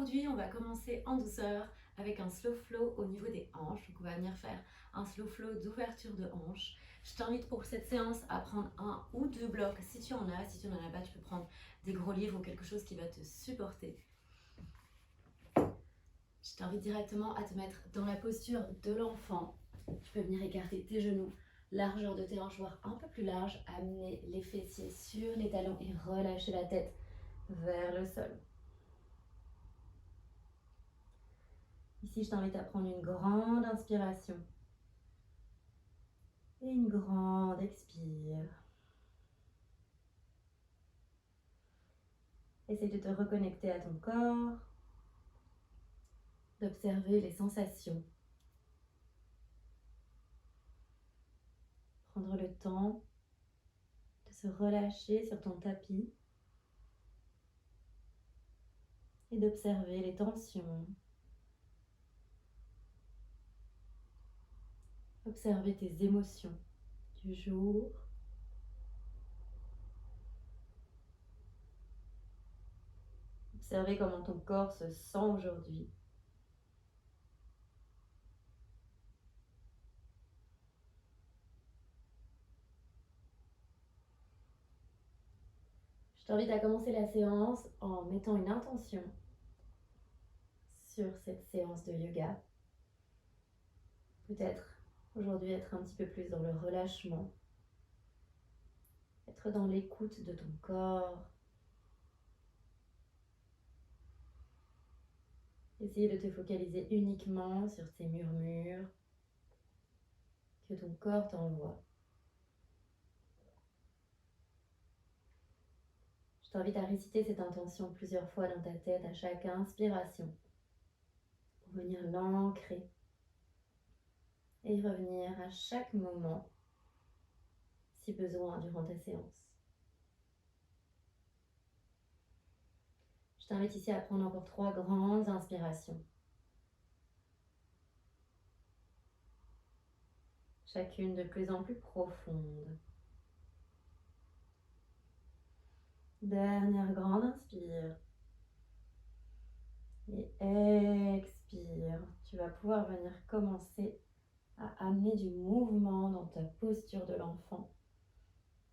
Aujourd'hui, on va commencer en douceur avec un slow flow au niveau des hanches. Donc, on va venir faire un slow flow d'ouverture de hanches. Je t'invite pour cette séance à prendre un ou deux blocs si tu en as. Si tu n'en as pas, tu peux prendre des gros livres ou quelque chose qui va te supporter. Je t'invite directement à te mettre dans la posture de l'enfant. Tu peux venir écarter tes genoux, largeur de tes hanches, voire un peu plus large. Amener les fessiers sur les talons et relâcher la tête vers le sol. Ici, je t'invite à prendre une grande inspiration et une grande expire. Essaye de te reconnecter à ton corps, d'observer les sensations. Prendre le temps de se relâcher sur ton tapis et d'observer les tensions. Observer tes émotions du jour. Observer comment ton corps se sent aujourd'hui. Je t'invite à commencer la séance en mettant une intention sur cette séance de yoga. Peut-être aujourd'hui être un petit peu plus dans le relâchement, être dans l'écoute de ton corps. Essayer de te focaliser uniquement sur ces murmures que ton corps t'envoie. Je t'invite à réciter cette intention plusieurs fois dans ta tête à chaque inspiration pour venir l'ancrer et y revenir à chaque moment si besoin durant ta séance. Je t'invite ici à prendre encore 3 grandes inspirations. Chacune de plus en plus profonde. Dernière grande inspire. Et expire. Tu vas pouvoir venir commencer à amener du mouvement dans ta posture de l'enfant.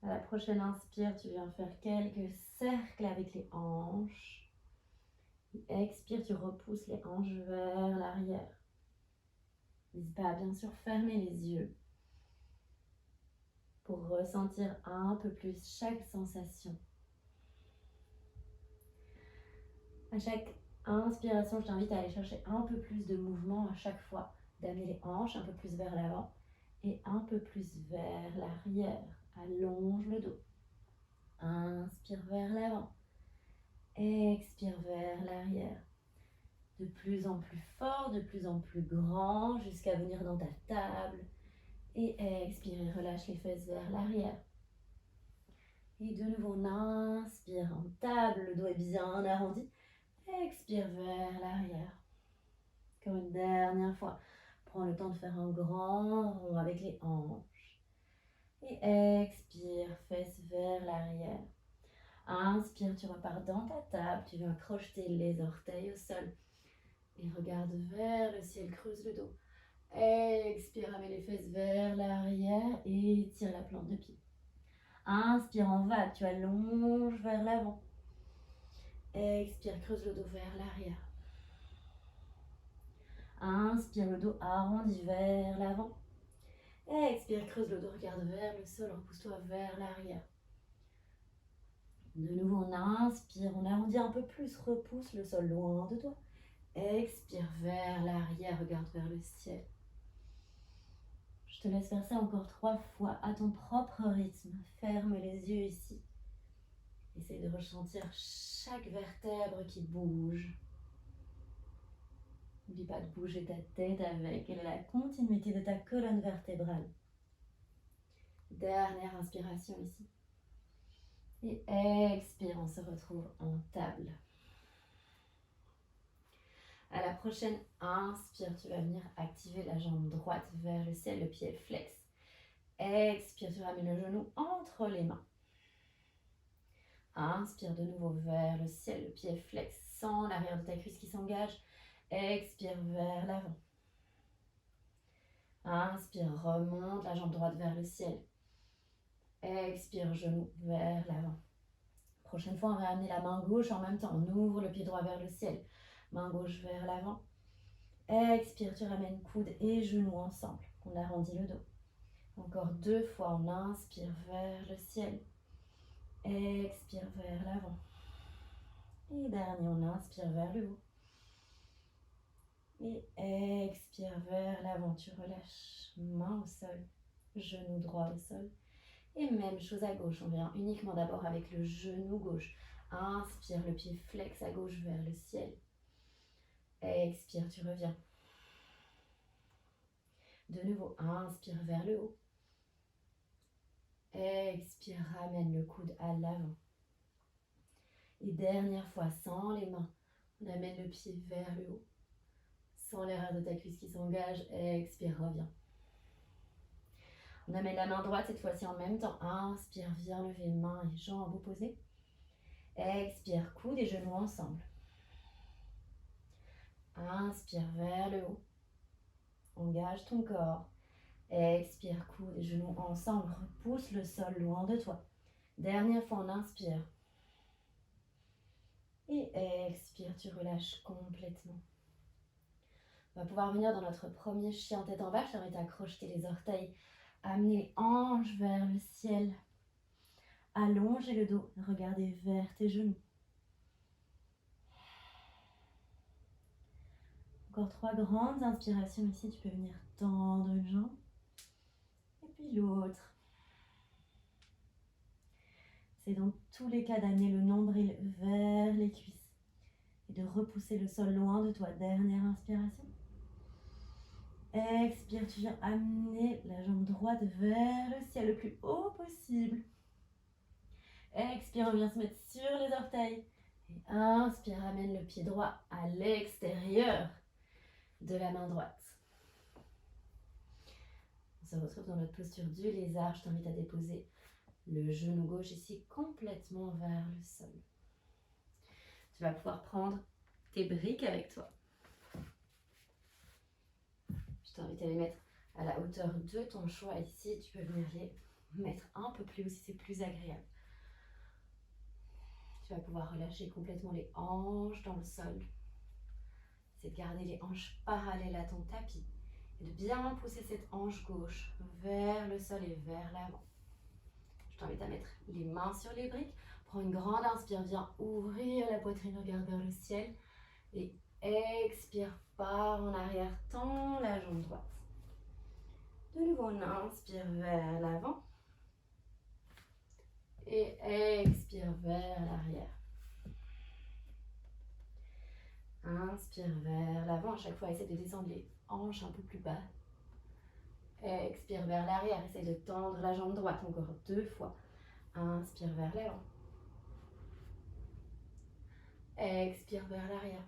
À la prochaine inspire, tu viens faire quelques cercles avec les hanches. Expire, tu repousses les hanches vers l'arrière. N'hésite pas à bien sûr fermer les yeux pour ressentir un peu plus chaque sensation. À chaque inspiration, je t'invite à aller chercher un peu plus de mouvement à chaque fois, d'amener les hanches un peu plus vers l'avant et un peu plus vers l'arrière. Allonge le dos. Inspire vers l'avant. Expire vers l'arrière. De plus en plus fort, de plus en plus grand, jusqu'à venir dans ta table. Et expire et relâche les fesses vers l'arrière. Et de nouveau, on inspire en table, le dos est bien arrondi. Expire vers l'arrière. Encore une dernière fois. Prends le temps de faire un grand rond avec les hanches. Et expire, fesses vers l'arrière. Inspire, tu repars dans ta table. Tu viens crocheter les orteils au sol. Et regarde vers le ciel, creuse le dos. Expire, amène les fesses vers l'arrière et tire la plante de pied. Inspire en vague, tu allonges vers l'avant. Expire, creuse le dos vers l'arrière. Inspire, le dos arrondi vers l'avant. Expire, creuse le dos, regarde vers le sol, repousse-toi vers l'arrière. De nouveau, on inspire, on arrondit un peu plus, repousse le sol loin de toi. Expire vers l'arrière, regarde vers le ciel. Je te laisse faire ça encore 3 fois à ton propre rythme. Ferme les yeux ici. Essaye de ressentir chaque vertèbre qui bouge. N'oublie pas de bouger ta tête avec. Elle est la continuité de ta colonne vertébrale. Dernière inspiration ici. Et expire, on se retrouve en table. À la prochaine inspire, tu vas venir activer la jambe droite vers le ciel, le pied flex. Expire, tu ramènes le genou entre les mains. Inspire de nouveau vers le ciel, le pied flex, sans l'arrière de ta cuisse qui s'engage. engage. Expire vers l'avant. Inspire, remonte la jambe droite vers le ciel. Expire, genou vers l'avant. Prochaine fois, on va amener la main gauche en même temps. On ouvre le pied droit vers le ciel. Main gauche vers l'avant. Expire, tu ramènes coude et genoux ensemble. On arrondit le dos. Encore 2 fois, on inspire vers le ciel. Expire vers l'avant. Et dernier, on inspire vers le haut. Et expire vers l'avant, tu relâches. Main au sol, genou droit au sol. Et même chose à gauche, on vient uniquement d'abord avec le genou gauche. Inspire, le pied flex à gauche vers le ciel. Expire, tu reviens. De nouveau, inspire vers le haut. Expire, ramène le coude à l'avant. Et dernière fois, sans les mains, on amène le pied vers le haut. Sans l'erreur de ta cuisse qui s'engage, expire, reviens. On amène la main droite cette fois-ci en même temps. Inspire, viens lever mains et jambes opposées. Expire, coude et genoux ensemble. Inspire vers le haut. Engage ton corps. Expire, coude et genoux ensemble. Repousse le sol loin de toi. Dernière fois, on inspire. Et expire, tu relâches complètement. On va pouvoir venir dans notre premier chien tête en bas. Je t'invite à crocheter les orteils. Amener les hanches vers le ciel. Allongez le dos. Regardez vers tes genoux. Encore 3 grandes inspirations ici. Tu peux venir tendre une jambe. Et puis l'autre. C'est dans tous les cas d'amener le nombril vers les cuisses. Et de repousser le sol loin de toi. Dernière inspiration. Expire, tu viens amener la jambe droite vers le ciel le plus haut possible. Expire, on vient se mettre sur les orteils. Et inspire, amène le pied droit à l'extérieur de la main droite. On se retrouve dans notre posture du lézard. Je t'invite à déposer le genou gauche ici complètement vers le sol. Tu vas pouvoir prendre tes briques avec toi. Je t'invite à les mettre à la hauteur de ton choix ici. Tu peux venir les mettre un peu plus haut si c'est plus agréable. Tu vas pouvoir relâcher complètement les hanches dans le sol. C'est de garder les hanches parallèles à ton tapis et de bien pousser cette hanche gauche vers le sol et vers l'avant. Je t'invite à mettre les mains sur les briques. Prends une grande inspire, viens ouvrir la poitrine, regarde vers le ciel. Et expire, pars en arrière, tends la jambe droite. De nouveau, on inspire vers l'avant. Et expire vers l'arrière. Inspire vers l'avant. À chaque fois, essaie de descendre les hanches un peu plus bas. Expire vers l'arrière. Essaie de tendre la jambe droite. Encore 2 fois. Inspire vers l'avant. Expire vers l'arrière.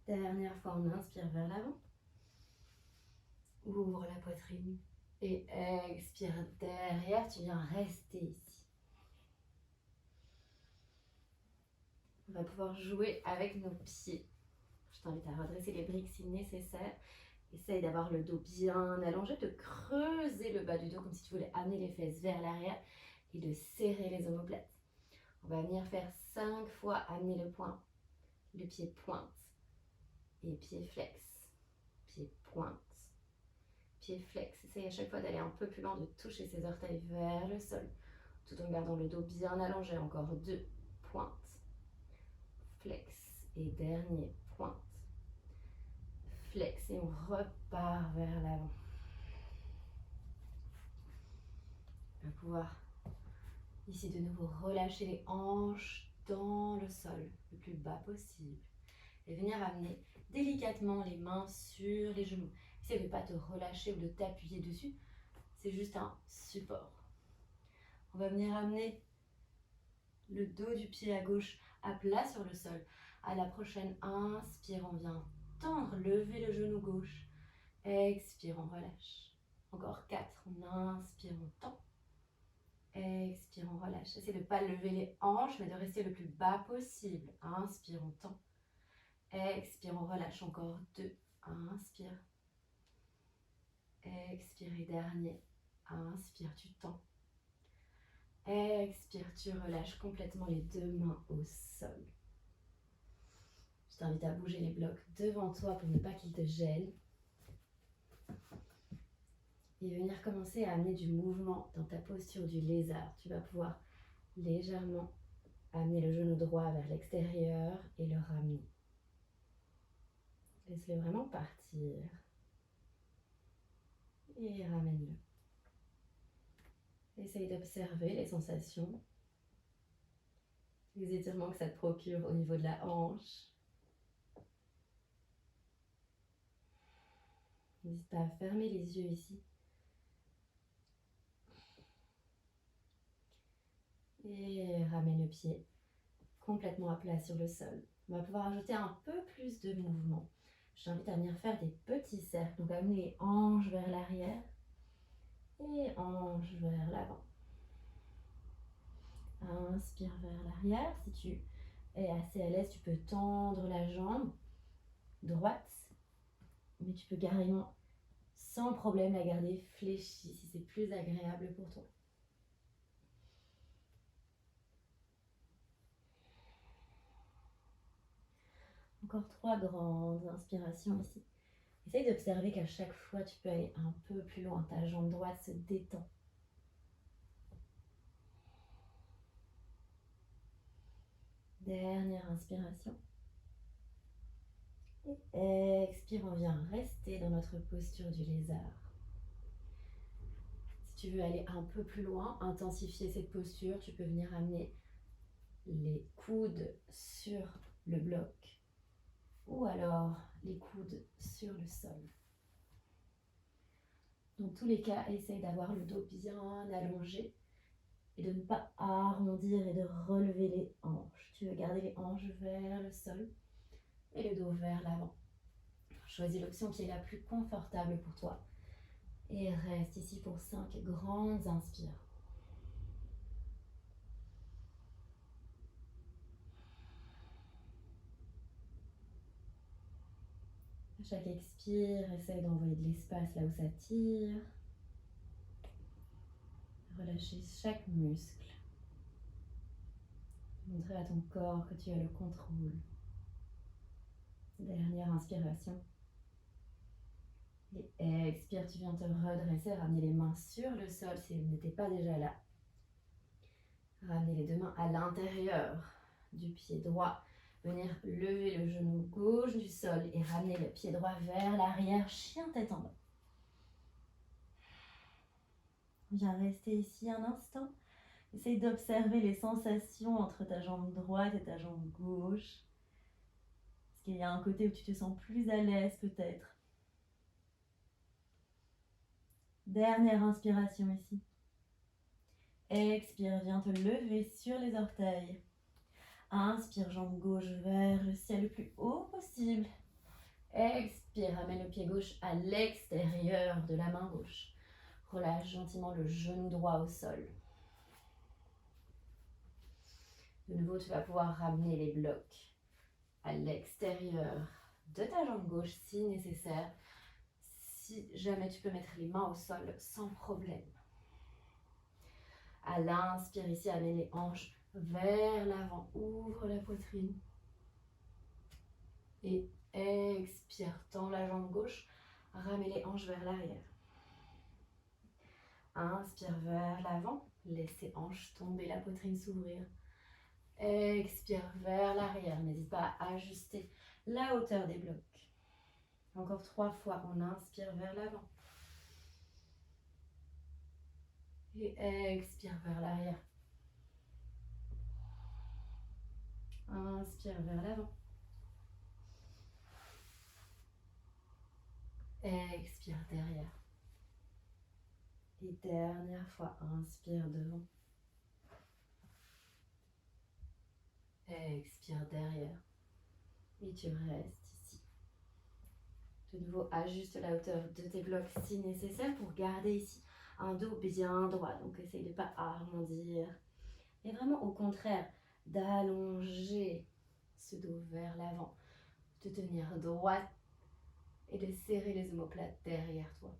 Dernière fois, on inspire vers l'avant. Ouvre la poitrine. Et expire derrière. Tu viens rester ici. On va pouvoir jouer avec nos pieds. Je t'invite à redresser les briques si nécessaire. Essaye d'avoir le dos bien allongé, de creuser le bas du dos comme si tu voulais amener les fesses vers l'arrière et de serrer les omoplates. On va venir faire 5 fois amener le poing, le pied pointe et pied flex, pied pointe, pied flex. Essaye à chaque fois d'aller un peu plus loin, de toucher ses orteils vers le sol tout en gardant le dos bien allongé. Encore 2, pointe, flex et dernier, pointe. Flex et on repart vers l'avant. On va pouvoir ici de nouveau relâcher les hanches dans le sol le plus bas possible et venir amener délicatement les mains sur les genoux. Essaye de ne pas te relâcher ou de t'appuyer dessus, c'est juste un support. On va venir amener le dos du pied à gauche à plat sur le sol. À la prochaine inspire, on vient tendre, lever le genou gauche. Expire, on relâche. Encore 4, on inspire, on tend. Expire, on relâche. Essaye de ne pas lever les hanches, mais de rester le plus bas possible. Inspire, on tend. Expire, on relâche. Encore 2. Inspire. Expire et dernier. Inspire, tu tends. Expire, tu relâches complètement les 2 mains au sol. Je t'invite à bouger les blocs devant toi pour ne pas qu'ils te gênent. Et venir commencer à amener du mouvement dans ta posture du lézard. Tu vas pouvoir légèrement amener le genou droit vers l'extérieur et le ramener. Laisse-le vraiment partir. Et ramène-le. Essaye d'observer les sensations, les étirements que ça te procure au niveau de la hanche. N'hésite pas à fermer les yeux ici. Et ramène le pied complètement à plat sur le sol. On va pouvoir ajouter un peu plus de mouvement. Je t'invite à venir faire des petits cercles. Donc amener les hanches vers l'arrière et hanches vers l'avant. Inspire vers l'arrière. Si tu es assez à l'aise, tu peux tendre la jambe droite. Mais tu peux carrément, sans problème, la garder fléchie si c'est plus agréable pour toi. Encore 3 grandes inspirations ici. Essaye d'observer qu'à chaque fois, tu peux aller un peu plus loin. Ta jambe droite se détend. Dernière inspiration. Et expire, on vient rester dans notre posture du lézard. Si tu veux aller un peu plus loin, intensifier cette posture, tu peux venir amener les coudes sur le bloc ou alors les coudes sur le sol. Dans tous les cas, essaye d'avoir le dos bien allongé et de ne pas arrondir et de relever les hanches. Tu veux garder les hanches vers le sol et le dos vers l'avant. Choisis l'option qui est la plus confortable pour toi. Et reste ici pour 5 grandes inspires. À chaque expire, essaye d'envoyer de l'espace là où ça tire. Relâcher chaque muscle. Montrer à ton corps que tu as le contrôle. Dernière inspiration. Et expire, tu viens te redresser, ramener les mains sur le sol si elles n'étaient pas déjà là. Ramener les 2 mains à l'intérieur du pied droit. Venir lever le genou gauche du sol et ramener le pied droit vers l'arrière, chien tête en bas. Viens rester ici un instant. Essaye d'observer les sensations entre ta jambe droite et ta jambe gauche. Est-ce qu'il y a un côté où tu te sens plus à l'aise peut-être? Dernière inspiration ici. Expire, viens te lever sur les orteils. Inspire, jambe gauche vers le ciel le plus haut possible. Expire, amène le pied gauche à l'extérieur de la main gauche. Relâche gentiment le genou droit au sol. De nouveau, tu vas pouvoir ramener les blocs à l'extérieur de ta jambe gauche si nécessaire. Si jamais tu peux mettre les mains au sol sans problème. À l'inspire ici, amène les hanches vers l'avant, ouvre la poitrine. Et expire, tends la jambe gauche, ramène les hanches vers l'arrière. Inspire vers l'avant, laisse les hanches tomber, la poitrine s'ouvrir. Expire vers l'arrière, n'hésite pas à ajuster la hauteur des blocs. Encore 3 fois, on inspire vers l'avant. Et expire vers l'arrière. Inspire vers l'avant. Expire derrière. Et dernière fois, inspire devant. Expire derrière. Et tu restes ici. De nouveau, ajuste la hauteur de tes blocs si nécessaire pour garder ici un dos bien droit. Donc essaye de ne pas arrondir. Et vraiment au contraire, d'allonger ce dos vers l'avant, de tenir droite et de serrer les omoplates derrière toi.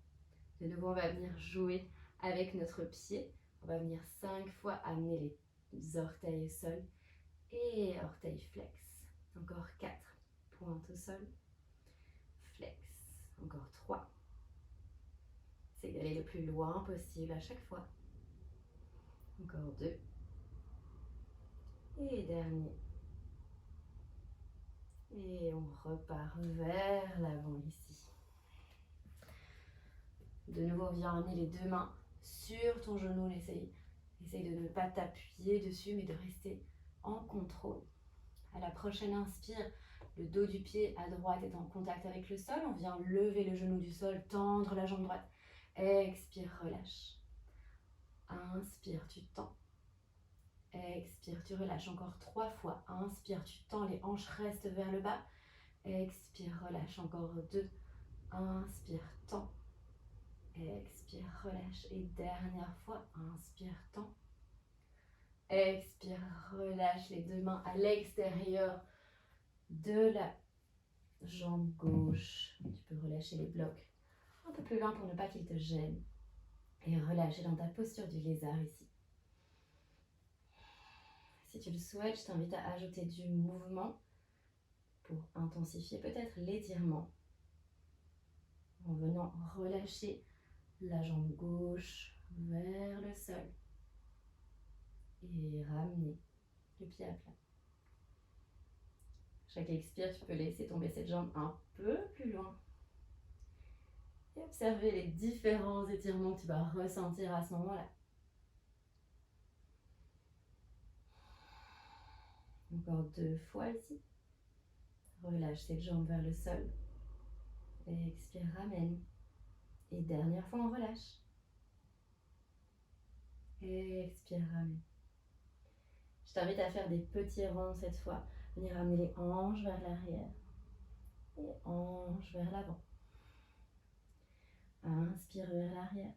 De nouveau, on va venir jouer avec notre pied. On va venir 5 fois amener les orteils au sol et orteils flex. Encore 4, pointe au sol, flex. Encore 3. Essaye d'aller le plus loin possible à chaque fois. Encore 2. Et dernier. Et on repart vers l'avant ici. De nouveau, viens amener les 2 mains sur ton genou. Essaye de ne pas t'appuyer dessus, mais de rester en contrôle. À la prochaine inspire, le dos du pied à droite est en contact avec le sol. On vient lever le genou du sol, tendre la jambe droite. Expire, relâche. Inspire, tu tends. Expire, tu relâches. Encore 3 fois. Inspire, tu tends, les hanches restent vers le bas. Expire, relâche. Encore 2. Inspire, tends. Expire, relâche. Et dernière fois, inspire, tends. Expire, relâche les 2 mains à l'extérieur de la jambe gauche. Tu peux relâcher les blocs un peu plus loin pour ne pas qu'ils te gênent. Et relâcher dans ta posture du lézard ici. Si tu le souhaites, je t'invite à ajouter du mouvement pour intensifier peut-être l'étirement. En venant relâcher la jambe gauche vers le sol. Et ramener le pied à plat. Chaque expire, tu peux laisser tomber cette jambe un peu plus loin. Et observer les différents étirements que tu vas ressentir à ce moment-là. Encore 2 fois ici. Relâche cette jambe vers le sol. Et expire, ramène. Et dernière fois, on relâche. Et expire, ramène. Je t'invite à faire des petits ronds cette fois. Venir amener les hanches vers l'arrière. Et hanches vers l'avant. Inspire vers l'arrière.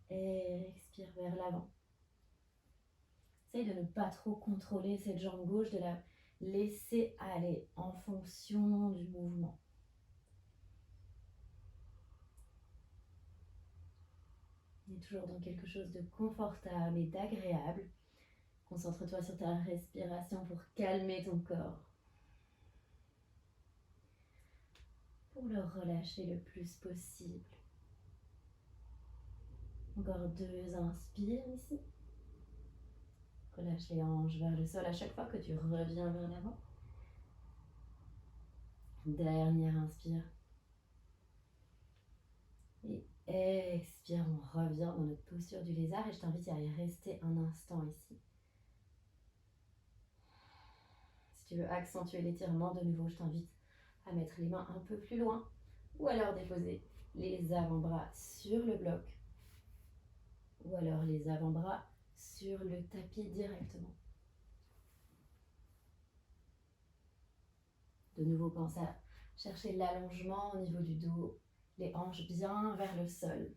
Expire vers l'avant. Essaye de ne pas trop contrôler cette jambe gauche, de la laisser aller en fonction du mouvement. On est toujours dans quelque chose de confortable et d'agréable. Concentre-toi sur ta respiration pour calmer ton corps. Pour le relâcher le plus possible. Encore 2 inspires ici. Relâche les hanches vers le sol à chaque fois que tu reviens vers l'avant. Dernière inspire. Et expire, on revient dans notre posture du lézard et je t'invite à y rester un instant ici. Si tu veux accentuer l'étirement, de nouveau, je t'invite à mettre les mains un peu plus loin ou alors déposer les avant-bras sur le bloc ou alors les avant-bras sur le tapis directement. De nouveau, pense à chercher l'allongement au niveau du dos, les hanches bien vers le sol.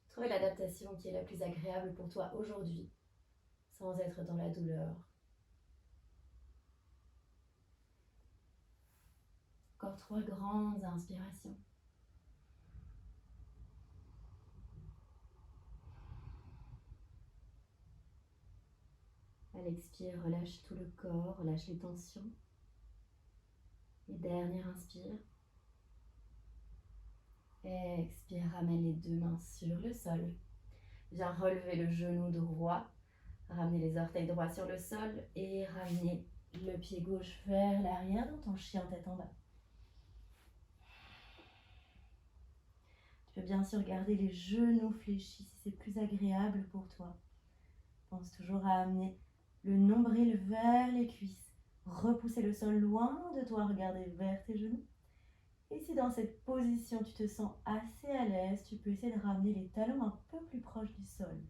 Trouvez l'adaptation qui est la plus agréable pour toi aujourd'hui, sans être dans la douleur. Encore 3 grandes inspirations. À l'expire, relâche tout le corps, relâche les tensions. Et dernière inspire. Expire, ramène les 2 mains sur le sol. Viens relever le genou droit. Ramener les orteils droits sur le sol et ramener le pied gauche vers l'arrière dans ton chien tête en bas. Tu peux bien sûr garder les genoux fléchis si c'est plus agréable pour toi. Pense toujours à amener le nombril vers les cuisses. Repousser le sol loin de toi, regarder vers tes genoux. Et si dans cette position tu te sens assez à l'aise, tu peux essayer de ramener les talons un peu plus proches du sol.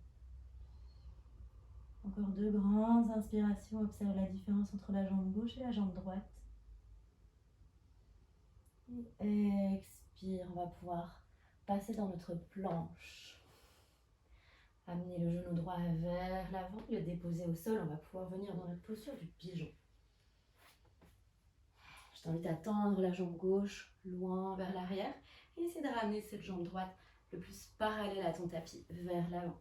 Encore 2 grandes inspirations, observe la différence entre la jambe gauche et la jambe droite. Et expire, on va pouvoir passer dans notre planche. Amener le genou droit vers l'avant, le déposer au sol. On va pouvoir venir dans notre posture du pigeon. Je t'invite à tendre la jambe gauche loin vers l'arrière et essayer de ramener cette jambe droite le plus parallèle à ton tapis vers l'avant.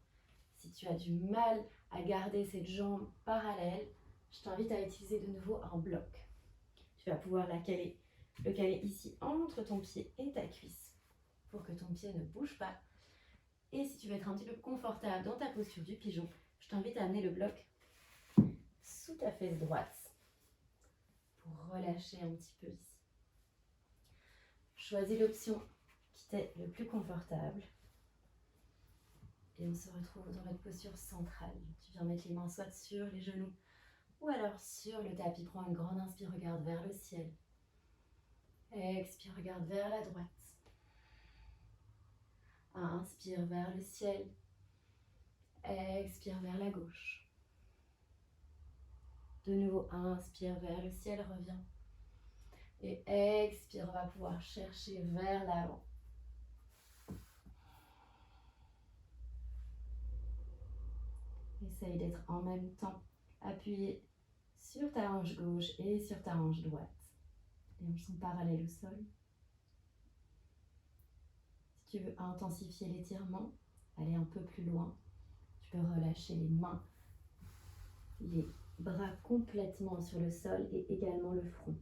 Si tu as du mal à garder cette jambe parallèle, je t'invite à utiliser de nouveau un bloc. Tu vas pouvoir le caler ici entre ton pied et ta cuisse pour que ton pied ne bouge pas. Et si tu veux être un petit peu confortable dans ta posture du pigeon, je t'invite à amener le bloc sous ta fesse droite pour relâcher un petit peu ici. Choisis l'option qui t'est le plus confortable. Et on se retrouve dans notre posture centrale. Tu viens mettre les mains soit sur les genoux ou alors sur le tapis. Prends une grande inspire, regarde vers le ciel. Expire, regarde vers la droite. Inspire vers le ciel. Expire vers la gauche. De nouveau, inspire vers le ciel, reviens. Et expire, on va pouvoir chercher vers l'avant. Essaye d'être en même temps appuyé sur ta hanche gauche et sur ta hanche droite. Les hanches sont parallèles au sol. Si tu veux intensifier l'étirement, aller un peu plus loin, tu peux relâcher les mains, les bras complètement sur le sol et également le front.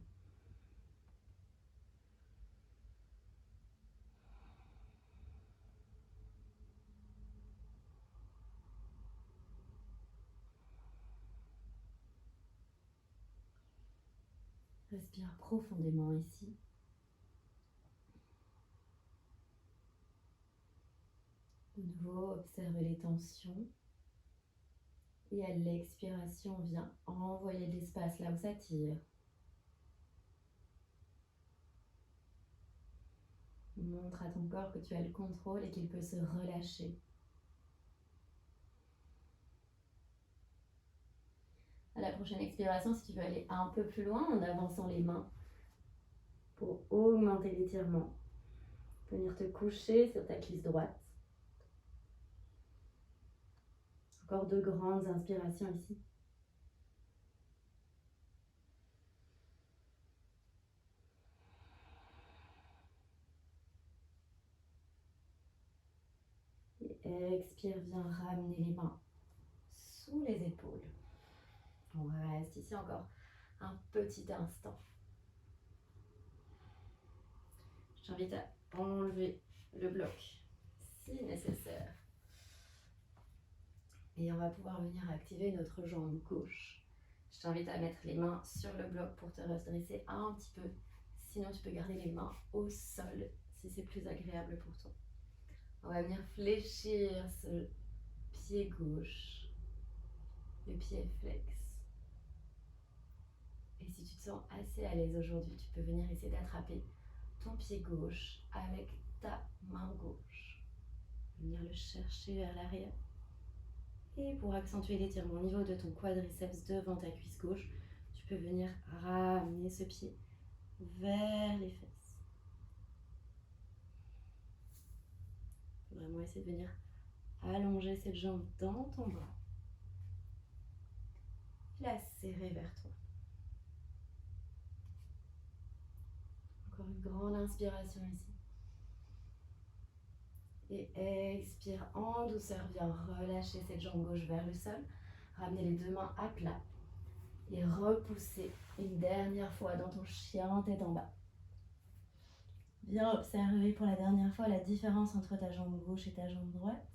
Respire profondément ici. De nouveau, observe les tensions. Et à l'expiration, viens envoyer de l'espace là où ça tire. Montre à ton corps que tu as le contrôle et qu'il peut se relâcher. À la prochaine expiration, si tu veux aller un peu plus loin en avançant les mains pour augmenter l'étirement, venir te coucher sur ta cuisse droite. Encore 2 grandes inspirations ici. Et expire, viens ramener les mains sous les épaules. On reste ici encore un petit instant. Je t'invite à enlever le bloc si nécessaire. Et on va pouvoir venir activer notre jambe gauche. Je t'invite à mettre les mains sur le bloc pour te redresser un petit peu. Sinon, tu peux garder les mains au sol si c'est plus agréable pour toi. On va venir fléchir ce pied gauche, le pied flex. Et si tu te sens assez à l'aise aujourd'hui, tu peux venir essayer d'attraper ton pied gauche avec ta main gauche. Venir le chercher vers l'arrière. Et pour accentuer l'étirement au niveau de ton quadriceps devant ta cuisse gauche, tu peux venir ramener ce pied vers les fesses. Vraiment essayer de venir allonger cette jambe dans ton bras. La serrer vers toi. Encore une grande inspiration ici. Et expire en douceur, viens relâcher cette jambe gauche vers le sol. Ramener les 2 mains à plat. Et repousser une dernière fois dans ton chien tête en bas. Viens observer pour la dernière fois la différence entre ta jambe gauche et ta jambe droite.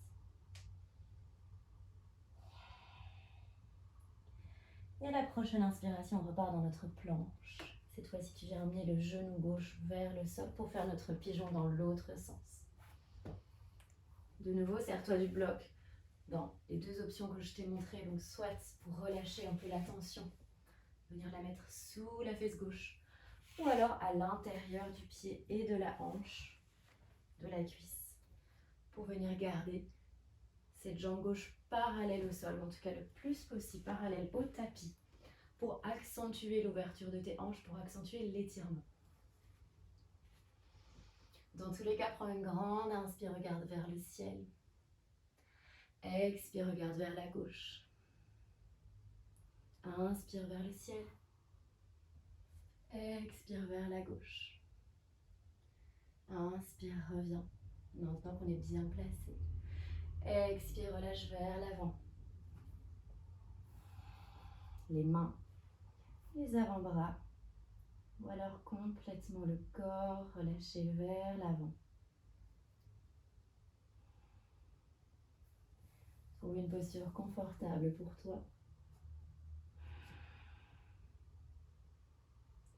Et à la prochaine inspiration, on repart dans notre planche. Cette fois-ci, tu viens amener le genou gauche vers le sol pour faire notre pigeon dans l'autre sens. De nouveau, serre-toi du bloc dans les 2 options que je t'ai montrées. Donc, soit pour relâcher un peu la tension, venir la mettre sous la fesse gauche, ou alors à l'intérieur du pied et de la hanche, de la cuisse, pour venir garder cette jambe gauche parallèle au sol, en tout cas le plus possible parallèle au tapis, pour accentuer l'ouverture de tes hanches, pour accentuer l'étirement. Dans tous les cas, prends une grande inspire, regarde vers le ciel. Expire, regarde vers la gauche. Inspire vers le ciel. Expire vers la gauche. Inspire, reviens. Maintenant qu'on est bien placé. Expire, relâche vers l'avant. Les mains, les avant-bras. Ou alors complètement le corps relâché vers l'avant. Trouve une posture confortable pour toi.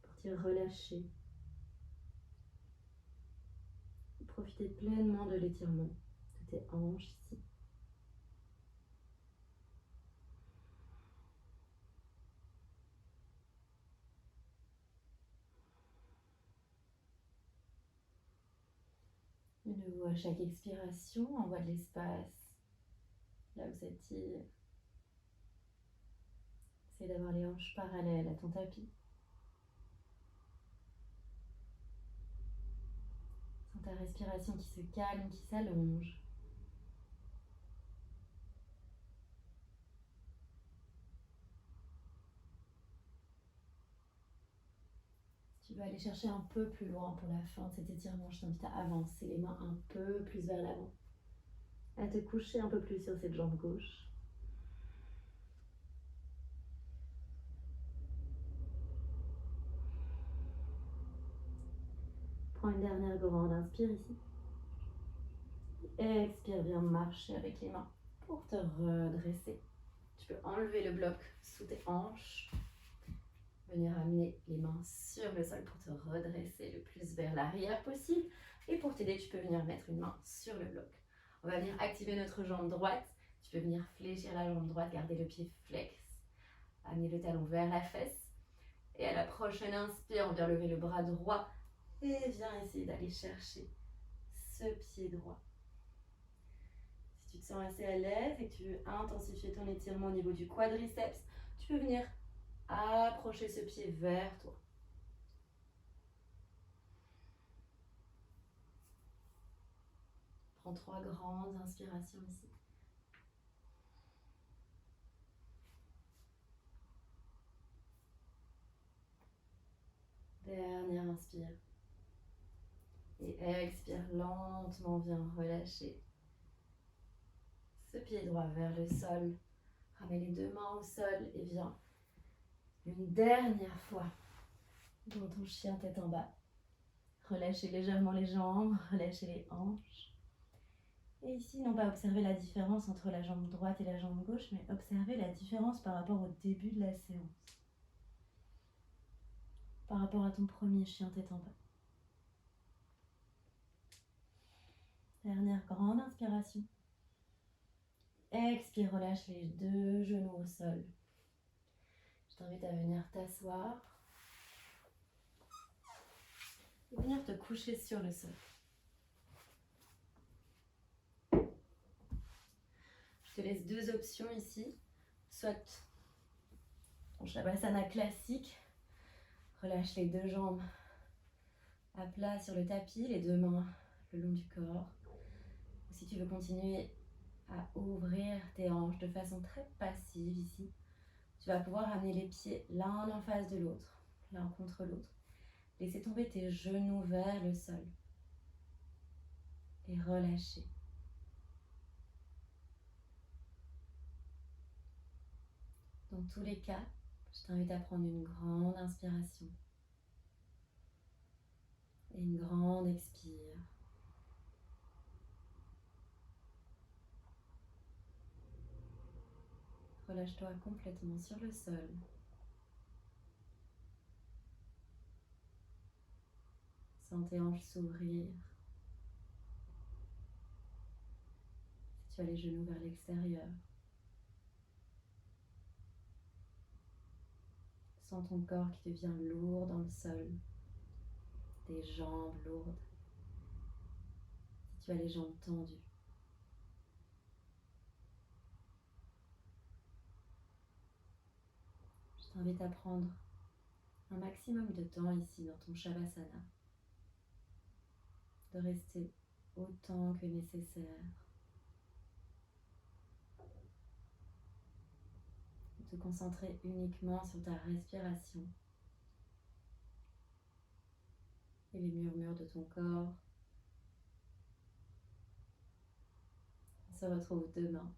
Pour te relâcher. Profitez pleinement de l'étirement de tes hanches ici. De nouveau, à chaque expiration, envoie de l'espace là où ça tire. Essaye d'avoir les hanches parallèles à ton tapis. Sens ta respiration qui se calme, qui s'allonge. Si tu veux aller chercher un peu plus loin pour la fin de cet étirement, je t'invite à avancer les mains un peu plus vers l'avant. À te coucher un peu plus sur cette jambe gauche. Prends une dernière grande inspire ici. Expire, viens marcher avec les mains pour te redresser. Tu peux enlever le bloc sous tes hanches. Venir amener les mains sur le sol pour te redresser le plus vers l'arrière possible. Et pour t'aider, tu peux venir mettre une main sur le bloc. On va venir activer notre jambe droite. Tu peux venir fléchir la jambe droite, garder le pied flex. Amener le talon vers la fesse. Et à la prochaine inspire, on vient lever le bras droit. Et viens essayer d'aller chercher ce pied droit. Si tu te sens assez à l'aise et que tu veux intensifier ton étirement au niveau du quadriceps, tu peux venir approcher ce pied vers toi. Prends 3 grandes inspirations ici. Dernière inspire. Et expire lentement, viens relâcher ce pied droit vers le sol. Ramène les deux mains au sol et viens une dernière fois dans ton chien tête en bas. Relâchez légèrement les jambes, relâchez les hanches. Et ici, non pas observer la différence entre la jambe droite et la jambe gauche, mais observer la différence par rapport au début de la séance. Par rapport à ton premier chien tête en bas. Dernière grande inspiration. Expire, relâche les deux genoux au sol. Je t'invite à venir t'asseoir et venir te coucher sur le sol. Je te laisse deux options ici. Soit ton Shavasana classique, relâche les deux jambes à plat sur le tapis, les deux mains le long du corps. Ou si tu veux continuer à ouvrir tes hanches de façon très passive ici, tu vas pouvoir amener les pieds l'un en face de l'autre, l'un contre l'autre. Laissez tomber tes genoux vers le sol et relâcher. Dans tous les cas, je t'invite à prendre une grande inspiration et une grande expire. Relâche-toi complètement sur le sol. Sens tes hanches s'ouvrir. Si tu as les genoux vers l'extérieur. Sens ton corps qui devient lourd dans le sol. Tes jambes lourdes. Si tu as les jambes tendues. Je t'invite à prendre un maximum de temps ici dans ton Shavasana. de rester autant que nécessaire, de te concentrer uniquement sur ta respiration et les murmures de ton corps. On se retrouve demain